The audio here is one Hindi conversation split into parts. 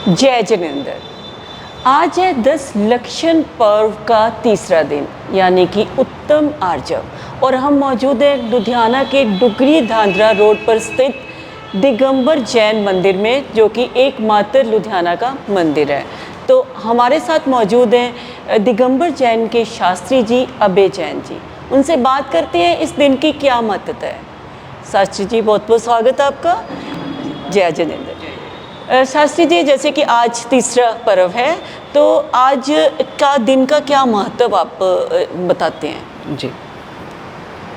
जय जिनेंद्र। आज है 10 लक्षण पर्व का तीसरा दिन यानी कि उत्तम आर्जव और हम मौजूद हैं लुधियाना के डुगरी धांधरा रोड पर स्थित दिगंबर जैन मंदिर में, जो कि एकमात्र लुधियाना का मंदिर है। तो हमारे साथ मौजूद हैं दिगंबर जैन के शास्त्री जी अभय जैन जी। उनसे बात करते हैं इस दिन की क्या महत्ता है। शास्त्री जी बहुत बहुत स्वागत है आपका। जय जिनेंद्र। शास्त्री जी, जैसे कि आज तीसरा पर्व है, तो आज का दिन का क्या महत्व आप बताते हैं। जी,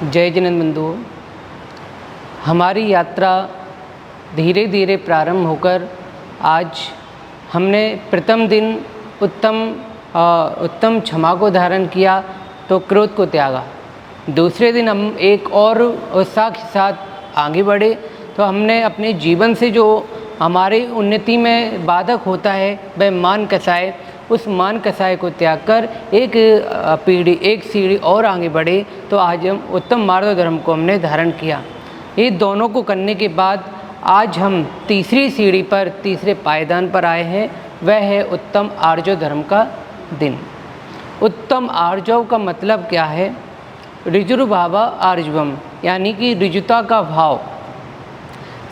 जय जिनेंद्र बंधुओं। हमारी यात्रा धीरे धीरे प्रारंभ होकर आज हमने प्रथम दिन उत्तम क्षमा को धारण किया तो क्रोध को त्यागा। दूसरे दिन हम एक और उत्साह के साथ आगे बढ़े तो हमने अपने जीवन से जो हमारी उन्नति में बाधक होता है वह मान कसाय, उस मान कसाय को त्याग कर एक सीढ़ी और आगे बढ़े तो आज हम उत्तम मार्ग धर्म को हमने धारण किया। ये दोनों को करने के बाद आज हम तीसरी सीढ़ी पर, तीसरे पायदान पर आए हैं, वह है उत्तम आर्जव धर्म का दिन। उत्तम आर्जव का मतलब क्या है? ऋजुर्भावा आर्जवम, यानी कि ऋजुता का भाव।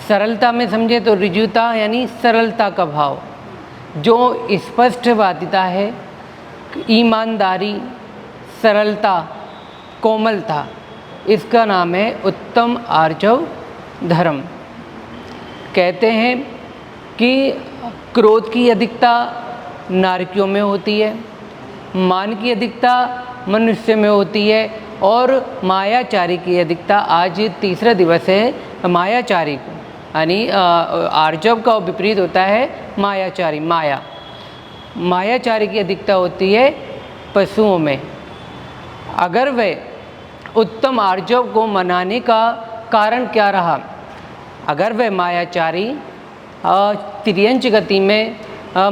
सरलता में समझे तो ऋजुता यानी सरलता का भाव, जो स्पष्टवादिता है, ईमानदारी, सरलता, कोमलता, इसका नाम है उत्तम आर्जव धर्म। कहते हैं कि क्रोध की अधिकता नारकियों में होती है, मान की अधिकता मनुष्य में होती है और मायाचारी की अधिकता, आज तीसरा दिवस है मायाचारी को, यानी आर्जव का विपरीत होता है मायाचारी। मायाचारी की अधिकता होती है पशुओं में। अगर वह उत्तम आर्जव को मनाने का कारण क्या रहा? अगर वह मायाचारी तिर्यंच गति में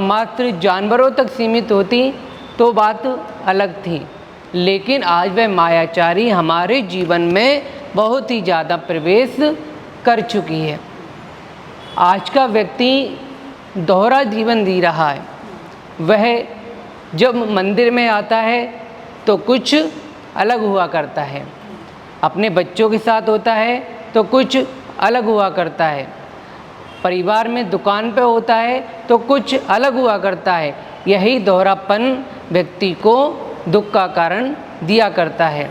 मात्र जानवरों तक सीमित होती तो बात अलग थी, लेकिन आज वह मायाचारी हमारे जीवन में बहुत ही ज़्यादा प्रवेश कर चुकी है। आज का व्यक्ति दोहरा जीवन जी रहा है। वह जब मंदिर में आता है तो कुछ अलग हुआ करता है, अपने बच्चों के साथ होता है तो कुछ अलग हुआ करता है, परिवार में दुकान पे होता है तो कुछ अलग हुआ करता है। यही दोहरापन व्यक्ति को दुख का कारण दिया करता है।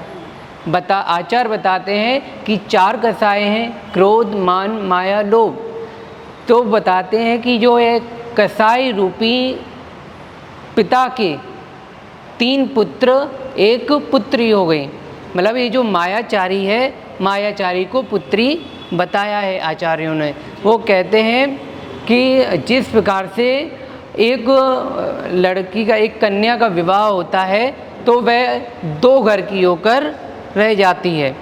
आचार्य बताते हैं कि 4 कसाय हैं, क्रोध, मान, माया, लोभ। तो बताते हैं कि जो एक कसाई रूपी पिता के 3 पुत्र 1 पुत्री हो गई, मतलब ये जो मायाचारी है, मायाचारी को पुत्री बताया है आचार्यों ने। वो कहते हैं कि जिस प्रकार से एक लड़की का, एक कन्या का विवाह होता है तो वह 2 घर की होकर रह जाती है,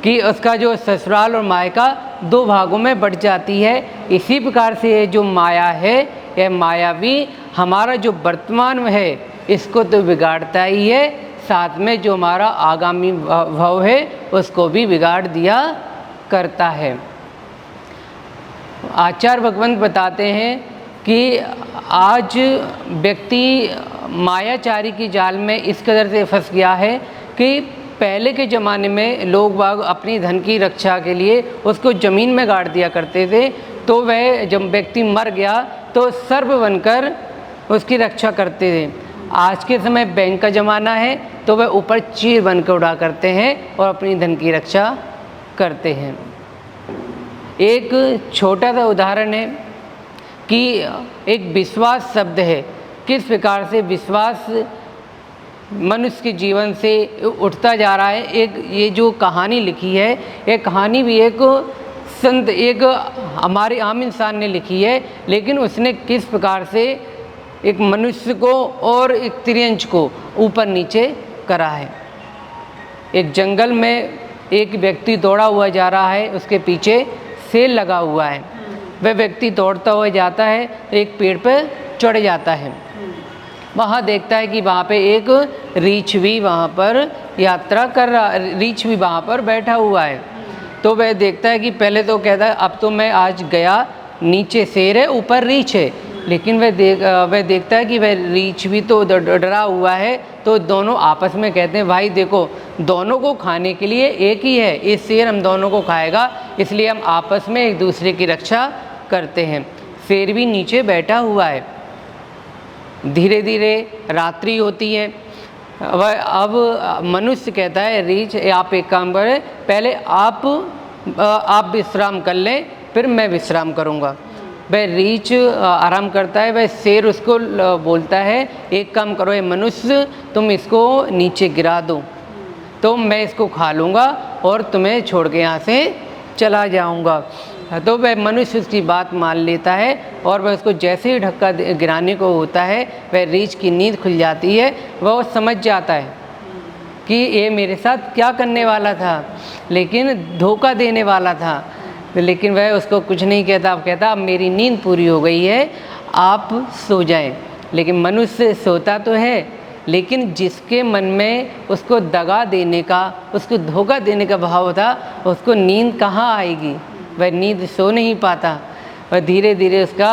कि उसका जो ससुराल और मायका 2 भागों में बट जाती है। इसी प्रकार से ये जो माया है, यह मायावी हमारा जो वर्तमान में है इसको तो बिगाड़ता ही है, साथ में जो हमारा आगामी भव है उसको भी बिगाड़ दिया करता है। आचार्य भगवंत बताते हैं कि आज व्यक्ति मायाचारी की जाल में इस कदर से फंस गया है कि पहले के ज़माने में लोग बाग अपनी धन की रक्षा के लिए उसको ज़मीन में गाड़ दिया करते थे, तो वह जब व्यक्ति मर गया तो सर्प बनकर उसकी रक्षा करते थे। आज के समय बैंक का ज़माना है तो वह ऊपर चीर बनकर उड़ा करते हैं और अपनी धन की रक्षा करते हैं। एक छोटा सा उदाहरण है कि एक विश्वास शब्द है, किस प्रकार से विश्वास मनुष्य के जीवन से उठता जा रहा है। एक ये जो कहानी लिखी है, ये कहानी भी एक संत, एक हमारे आम इंसान ने लिखी है, लेकिन उसने किस प्रकार से एक मनुष्य को और एक तिर्यंच को ऊपर नीचे करा है। एक जंगल में एक व्यक्ति दौड़ा हुआ जा रहा है, उसके पीछे सेल लगा हुआ है। वह व्यक्ति दौड़ता हुआ जाता है, एक पेड़ पर चढ़ जाता है। वहाँ देखता है कि वहाँ पे एक रीछ भी वहाँ पर यात्रा कर रहा, रीछ भी वहाँ पर बैठा हुआ है। तो वह देखता है कि पहले तो कहता है अब तो मैं आज गया, नीचे शेर है ऊपर रीछ है, लेकिन वह देखता है कि वह रीछ भी तो डरा हुआ है, तो दोनों आपस में कहते हैं भाई देखो दोनों को खाने के लिए एक ही है, ये शेर हम दोनों को खाएगा, इसलिए हम आपस में एक दूसरे की रक्षा करते हैं। शेर भी नीचे बैठा हुआ है। धीरे धीरे रात्रि होती है। वह अब मनुष्य कहता है रीछ आप एक काम करें, पहले आप विश्राम कर लें, फिर मैं विश्राम करूँगा। वह रीछ आराम करता है। वह शेर उसको बोलता है एक काम करो, ये मनुष्य तुम इसको नीचे गिरा दो तो मैं इसको खा लूँगा और तुम्हें छोड़ के यहाँ से चला जाऊँगा। तो वह मनुष्य उसकी बात मान लेता है और वह उसको जैसे ही धक्का गिराने को होता है, वह रीछ की नींद खुल जाती है। वह समझ जाता है कि ये मेरे साथ क्या करने वाला था, लेकिन धोखा देने वाला था। लेकिन वह उसको कुछ नहीं कहता। अब कहता अब मेरी नींद पूरी हो गई है, आप सो जाएं। लेकिन मनुष्य सोता तो है, लेकिन जिसके मन में उसको दगा देने का, उसको धोखा देने का भाव था, उसको नींद कहाँ आएगी, वह नींद सो नहीं पाता। वह धीरे धीरे उसका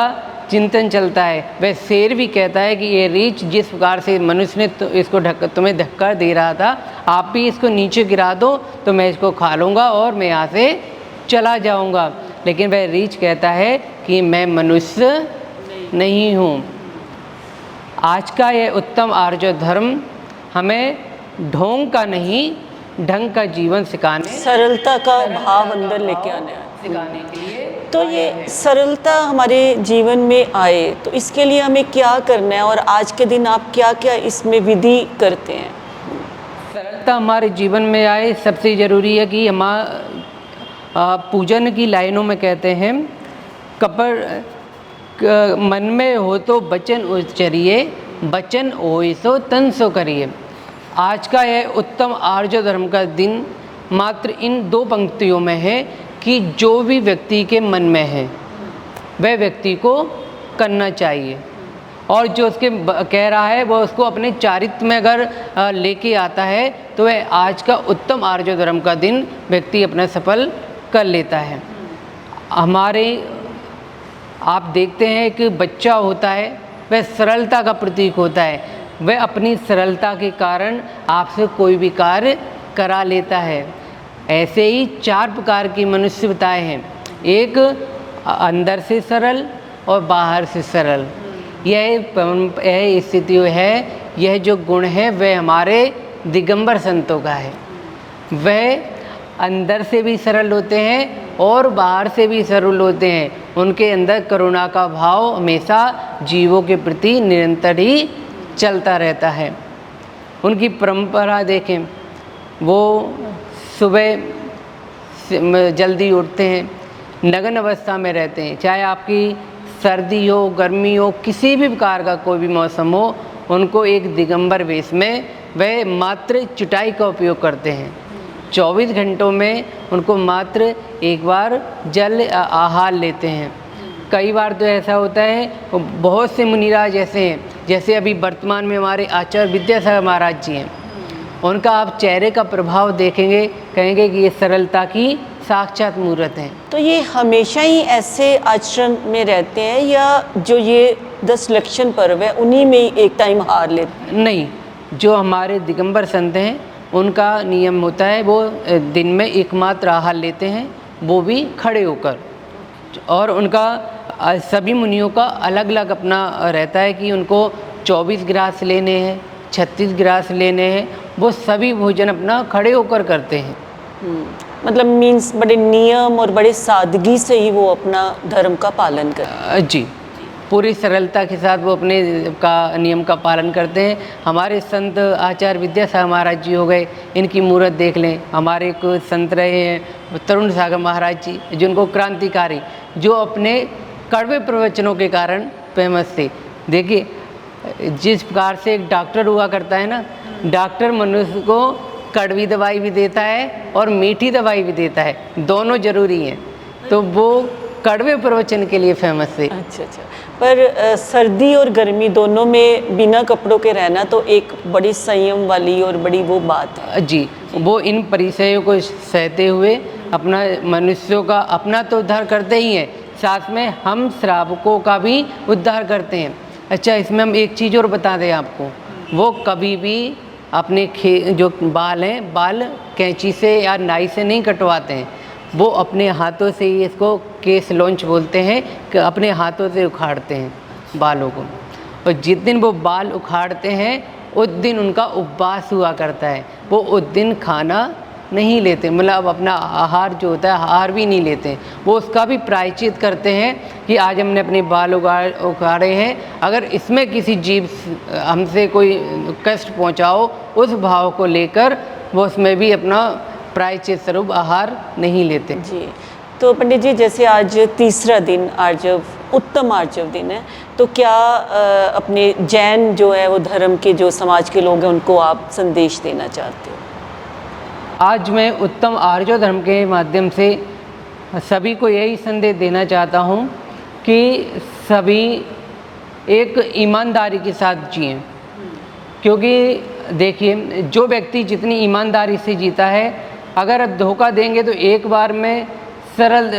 चिंतन चलता है। वह शेर भी कहता है कि ये रीछ जिस प्रकार से मनुष्य ने इसको तुम्हें धक्का दे रहा था, आप भी इसको नीचे गिरा दो तो मैं इसको खा लूँगा और मैं यहाँ से चला जाऊँगा। लेकिन वह रीछ कहता है कि मैं मनुष्य नहीं हूँ। आज का ये उत्तम आर्य धर्म हमें ढोंग का नहीं ढंग का जीवन सिखाने, सरलता का भाव अंदर लेके आने सिखाने के लिए। तो ये सरलता हमारे जीवन में आए तो इसके लिए हमें क्या करना है, और आज के दिन आप क्या क्या इसमें विधि करते हैं? सरलता हमारे जीवन में आए, सबसे ज़रूरी है कि पूजन की लाइनों में कहते हैं मन में हो तो बचन उच्चरिए, बचन होए सो तन सो करिए। आज का यह उत्तम आर्य धर्म का दिन मात्र इन दो पंक्तियों में है कि जो भी व्यक्ति के मन में है वह व्यक्ति को करना चाहिए, और जो उसके कह रहा है वो उसको अपने चारित्र में अगर लेके आता है तो वह आज का उत्तम आर्य धर्म का दिन व्यक्ति अपना सफल कर लेता है। हमारे आप देखते हैं कि बच्चा होता है वह सरलता का प्रतीक होता है। वह अपनी सरलता के कारण आपसे कोई भी कार्य करा लेता है। ऐसे ही चार प्रकार की मनुष्यताएं हैं, एक अंदर से सरल और बाहर से सरल। यह स्थिति है, यह जो गुण है वह हमारे दिगंबर संतों का है। वह अंदर से भी सरल होते हैं और बाहर से भी सरल होते हैं। उनके अंदर करुणा का भाव हमेशा जीवों के प्रति निरंतर ही चलता रहता है। उनकी परंपरा देखें, वो सुबह जल्दी उठते हैं, नग्न अवस्था में रहते हैं, चाहे आपकी सर्दी हो, गर्मी हो, किसी भी प्रकार का कोई भी मौसम हो, उनको एक दिगंबर वेश में वह मात्र चटाई का उपयोग करते हैं। 24 घंटों में उनको मात्र एक बार जल आहार लेते हैं। कई बार तो ऐसा होता है, बहुत से मुनिराज ऐसे हैं, जैसे अभी वर्तमान में हमारे आचार्य विद्यासागर महाराज जी हैं, उनका आप चेहरे का प्रभाव देखेंगे, कहेंगे कि ये सरलता की साक्षात मूर्त हैं। तो ये हमेशा ही ऐसे आचरण में रहते हैं या जो ये 10 लक्षण पर्व है उन्हीं में ही एक टाइम हार लेते हैं? नहीं, जो हमारे दिगंबर संत हैं उनका नियम होता है, वो दिन में एकमात्र आहार लेते हैं, वो भी खड़े होकर। और उनका सभी मुनियों का अलग अलग अपना रहता है कि उनको 24 गिलास लेने हैं, 36 गिलास लेने हैं, वो सभी भोजन अपना खड़े होकर करते हैं। मतलब मीन्स बड़े नियम और बड़े सादगी से ही वो अपना धर्म का पालन करते हैं। जी, पूरी सरलता के साथ वो अपने का नियम का पालन करते हैं। हमारे संत आचार्य विद्यासागर महाराज जी हो गए, इनकी मूर्त देख लें। हमारे कुछ संत रहे हैं तरुण सागर महाराज जी, जिनको क्रांतिकारी, जो अपने कड़वे प्रवचनों के कारण फेमस थे। देखिए, जिस प्रकार से एक डॉक्टर हुआ करता है ना, डॉक्टर मनुष्य को कड़वी दवाई भी देता है और मीठी दवाई भी देता है, दोनों जरूरी हैं। तो वो कड़वे प्रवचन के लिए फेमस थे। अच्छा, पर सर्दी और गर्मी दोनों में बिना कपड़ों के रहना तो एक बड़ी संयम वाली और बड़ी वो बात है। जी, वो इन परिचयों को सहते हुए अपना मनुष्यों का अपना तो उद्धार करते ही हैं, साथ में हम श्रावकों का भी उद्धार करते हैं। अच्छा, इसमें हम एक चीज़ और बता दें आपको, वो कभी भी अपने जो बाल हैं, बाल कैंची से या नाई से नहीं कटवाते हैं, वो अपने हाथों से ही, इसको केस लॉन्च बोलते हैं, कि अपने हाथों से उखाड़ते हैं बालों को। और जिस दिन वो बाल उखाड़ते हैं उस दिन उनका उपवास हुआ करता है, वो उस दिन खाना नहीं लेते, मतलब अपना आहार जो होता है आहार भी नहीं लेते। वो उसका भी प्रायश्चित करते हैं कि आज हमने अपने बाल उखाड़े हैं, अगर इसमें किसी जीव हमसे कोई कष्ट पहुंचाओ, उस भाव को लेकर वो उसमें भी अपना प्रायश्चित स्वरूप आहार नहीं लेते। जी, तो पंडित जी जैसे आज तीसरा दिन आर्जव, उत्तम आर्जव दिन है, तो क्या अपने जैन जो है वो धर्म के जो समाज के लोग हैं उनको आप संदेश देना चाहते हो? आज मैं उत्तम आर्जव धर्म के माध्यम से सभी को यही संदेश देना चाहता हूँ कि सभी एक ईमानदारी के साथ जिएं, क्योंकि देखिए जो व्यक्ति जितनी ईमानदारी से जीता है, अगर धोखा देंगे तो एक बार में सरल,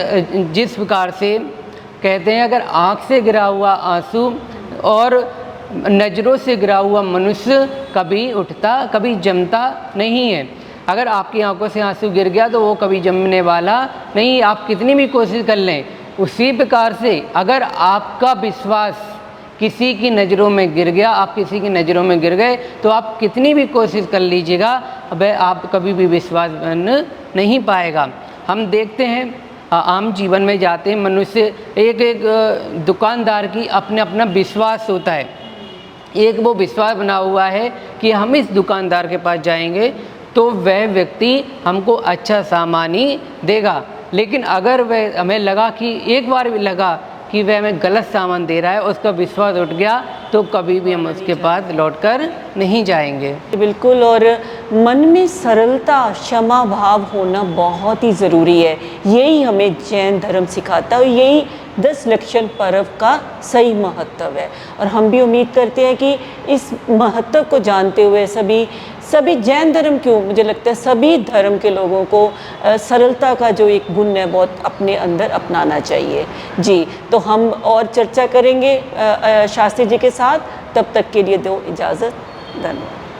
जिस प्रकार से कहते हैं, अगर आँख से गिरा हुआ आंसू और नज़रों से गिरा हुआ मनुष्य कभी उठता कभी जमता नहीं है। अगर आपकी आंखों से आंसू गिर गया तो वो कभी जमने वाला नहीं, आप कितनी भी कोशिश कर लें। उसी प्रकार से अगर आपका विश्वास किसी की नज़रों में गिर गया, आप किसी की नज़रों में गिर गए, तो आप कितनी भी कोशिश कर लीजिएगा, वह आप कभी भी विश्वास बन नहीं पाएगा। हम देखते हैं आम जीवन में जाते हैं, मनुष्य एक दुकानदार की अपना विश्वास होता है, एक वो विश्वास बना हुआ है कि हम इस दुकानदार के पास जाएंगे तो वह व्यक्ति हमको अच्छा सामान ही देगा। लेकिन अगर वह हमें लगा कि एक बार भी लगा कि वह हमें गलत सामान दे रहा है, उसका विश्वास उठ गया, तो कभी भी हम उसके पास लौटकर नहीं जाएंगे। बिल्कुल, और मन में सरलता, क्षमा भाव होना बहुत ही ज़रूरी है। यही हमें जैन धर्म सिखाता है, यही 10 लक्षण पर्व का सही महत्व है। और हम भी उम्मीद करते हैं कि इस महत्व को जानते हुए सभी जैन धर्म क्यों, मुझे लगता है सभी धर्म के लोगों को सरलता का जो एक गुण है बहुत अपने अंदर अपनाना चाहिए। जी, तो हम और चर्चा करेंगे शास्त्री जी के साथ, तब तक के लिए दो इजाज़त, धन्यवाद।